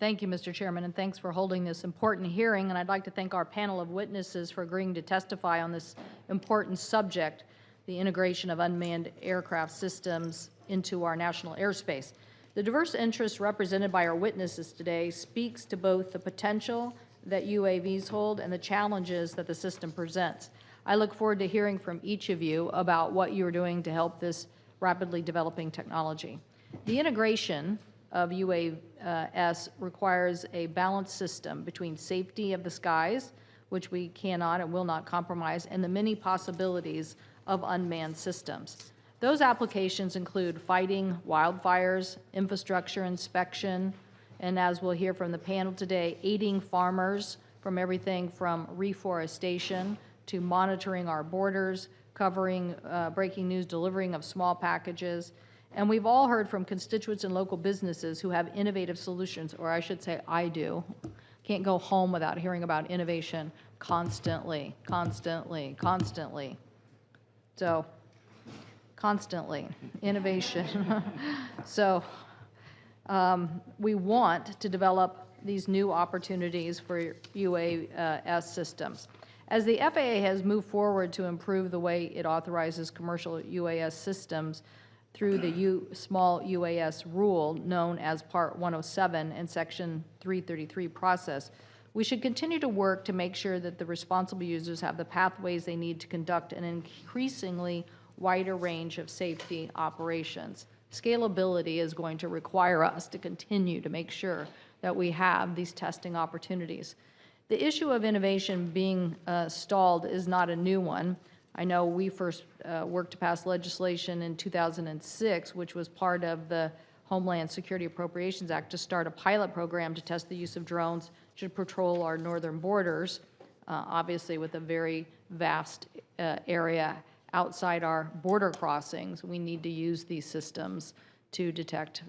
Thank you, Mr. Chairman, and thanks for holding this important hearing. And I'd like to thank our panel of witnesses for agreeing to testify on this important subject, the integration of unmanned aircraft systems into our national airspace. The diverse interests represented by our witnesses today speaks to both the potential that UAVs hold and the challenges that the system presents. I look forward to hearing from each of you about what you are doing to help this rapidly developing technology. The integration of UAS requires a balanced system between safety of the skies, which we cannot and will not compromise, and the many possibilities of unmanned systems. Those applications include fighting wildfires, infrastructure inspection, and as we'll hear from the panel today, aiding farmers from everything from reforestation to monitoring our borders, covering breaking news, delivering of small packages. And we've all heard from constituents and local businesses who have innovative solutions, or I should say I do. Can't go home without hearing about innovation constantly. So, constantly, innovation. So, we want to develop these new opportunities for UAS systems. As the FAA has moved forward to improve the way it authorizes commercial UAS systems through the small UAS rule known as Part 107 and Section 333 process, we should continue to work to make sure that the responsible users have the pathways they need to conduct an increasingly wider range of safety operations. Scalability is going to require us to continue to make sure that we have these testing opportunities. The issue of innovation being stalled is not a new one. I know we first worked to pass legislation in 2006, which was part of the Homeland Security Appropriations Act, to start a pilot program to test the use of drones to patrol our northern borders, obviously with a very vast area outside our border crossings. We need to use these systems to detect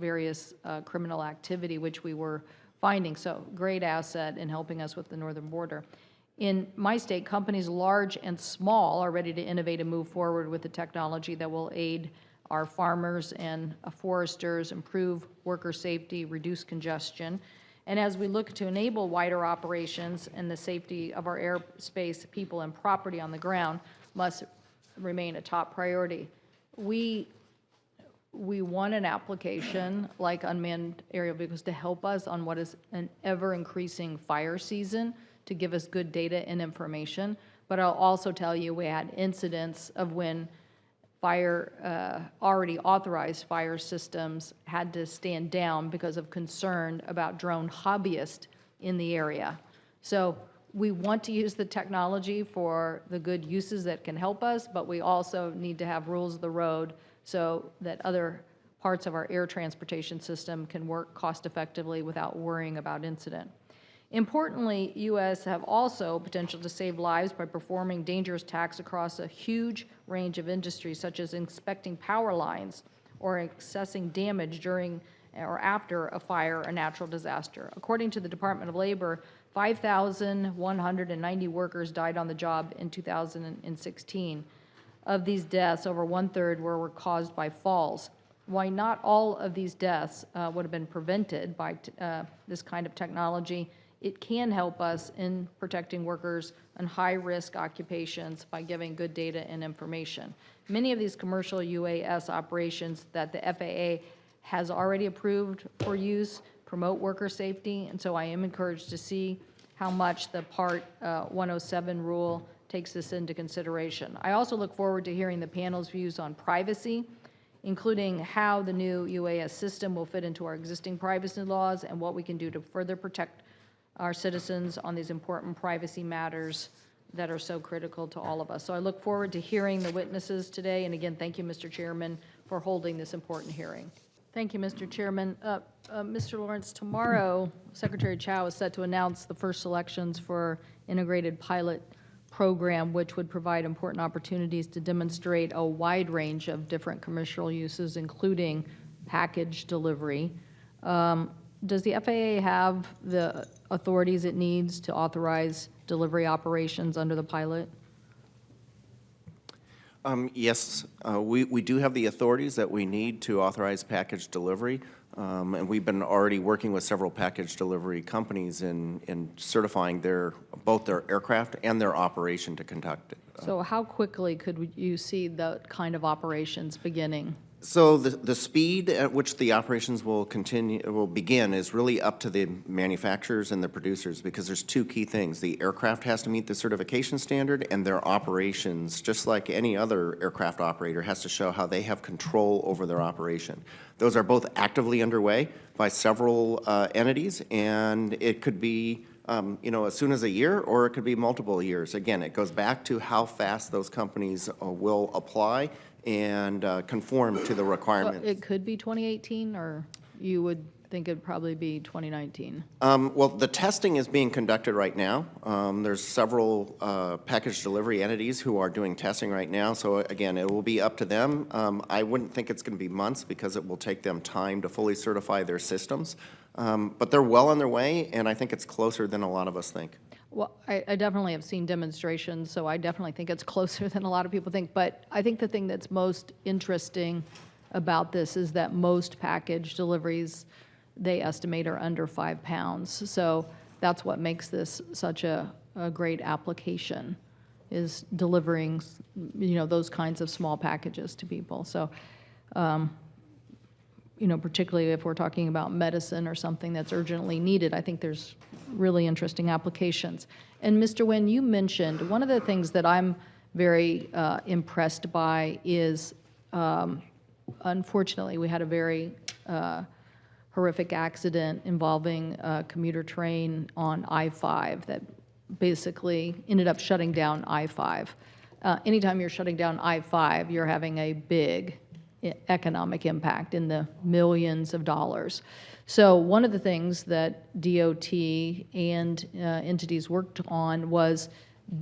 various criminal activity, which we were finding. So great asset in helping us with the northern border. In my state, companies large and small are ready to innovate and move forward with the technology that will aid our farmers and foresters, improve worker safety, reduce congestion. And as we look to enable wider operations and the safety of our airspace, people, and property on the ground must remain a top priority. We want an application like unmanned aerial vehicles to help us on what is an ever-increasing fire season, to give us good data and information. But I'll also tell you we had incidents of when already authorized fire systems had to stand down because of concern about drone hobbyists in the area. So we want to use the technology for the good uses that can help us, but we also need to have rules of the road so that other parts of our air transportation system can work cost effectively without worrying about incident. Importantly, U.S. have also potential to save lives by performing dangerous tasks across a huge range of industries, such as inspecting power lines or assessing damage during or after a fire or natural disaster. According to the Department of Labor, 5,190 workers died on the job in 2016. Of these deaths, over one-third were caused by falls. While not all of these deaths would have been prevented by this kind of technology, it can help us in protecting workers in high-risk occupations by giving good data and information. Many of these commercial UAS operations that the FAA has already approved for use promote worker safety, and so I am encouraged to see how much the Part 107 rule takes this into consideration. I also look forward to hearing the panel's views on privacy, including how the new UAS system will fit into our existing privacy laws and what we can do to further protect our citizens on these important privacy matters that are so critical to all of us. So I look forward to hearing the witnesses today, and again, thank you, Mr. Chairman, for holding this important hearing. Thank you, Mr. Chairman. Mr. Lawrence, tomorrow, Secretary Chow is set to announce the first selections for integrated pilot program, which would provide important opportunities to demonstrate a wide range of different commercial uses, including package delivery. Does the FAA have the authorities it needs to authorize delivery operations under the pilot? Yes, we do have the authorities that we need to authorize package delivery. And we've been already working with several package delivery companies in certifying both their aircraft and their operation to conduct it. So how quickly could you see the kind of operations beginning? So the speed at which the operations will begin is really up to the manufacturers and the producers, because there's two key things. The aircraft has to meet the certification standard, and their operations, just like any other aircraft operator, has to show how they have control over their operation. Those are both actively underway by several entities, and it could be as soon as a year, or it could be multiple years. Again, it goes back to how fast those companies will apply and conform to the requirements. It could be 2018, or you would think it'd probably be 2019? Well, the testing is being conducted right now. There's several package delivery entities who are doing testing right now, so again, it will be up to them. I wouldn't think it's going to be months, because it will take them time to fully certify their systems. But they're well on their way, and I think it's closer than a lot of us think. Well, I definitely have seen demonstrations, so I definitely think it's closer than a lot of people think. But I think the thing that's most interesting about this is that most package deliveries, they estimate, are under 5 pounds. So that's what makes this such a great application, is delivering, those kinds of small packages to people. So, particularly if we're talking about medicine or something that's urgently needed, I think there's really interesting applications. And Mr. Nguyen, you mentioned one of the things that I'm very impressed by is, unfortunately, we had a very horrific accident involving a commuter train on I-5 that basically ended up shutting down I-5. Anytime you're shutting down I-5, you're having a big economic impact in the millions of dollars. So one of the things that DOT and entities worked on was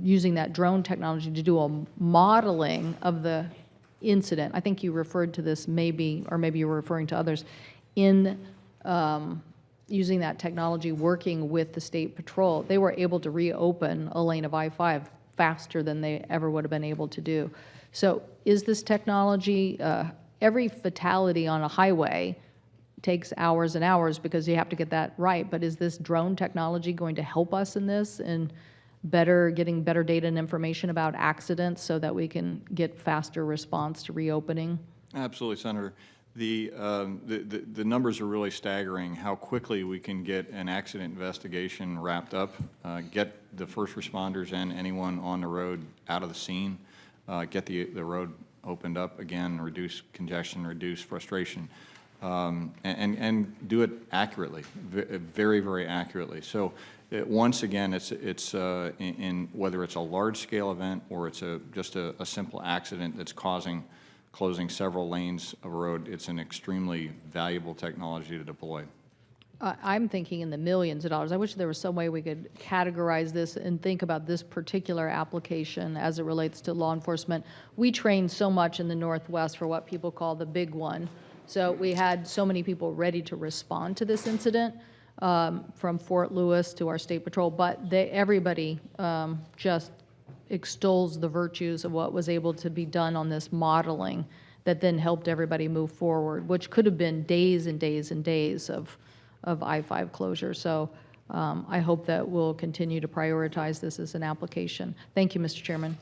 using that drone technology to do a modeling of the incident. I think you referred to this maybe, or maybe you were referring to others, in using that technology, working with the State Patrol. They were able to reopen a lane of I-5 faster than they ever would have been able to do. So is this technology, every fatality on a highway takes hours and hours because you have to get that right, but is this drone technology going to help us in this, and getting better data and information about accidents so that we can get faster response to reopening? Absolutely, Senator. The numbers are really staggering, how quickly we can get an accident investigation wrapped up, get the first responders and anyone on the road out of the scene, get the road opened up again, reduce congestion, reduce frustration, and do it accurately, very, very accurately. So once again, it's in whether it's a large-scale event or it's just a simple accident that's closing several lanes of road, it's an extremely valuable technology to deploy. I'm thinking in the millions of dollars. I wish there was some way we could categorize this and think about this particular application as it relates to law enforcement. We train so much in the Northwest for what people call the big one. So we had so many people ready to respond to this incident, from Fort Lewis to our State Patrol, but everybody just extols the virtues of what was able to be done on this modeling that then helped everybody move forward, which could have been days and days and days of I-5 closure. So I hope that we'll continue to prioritize this as an application. Thank you, Mr. Chairman.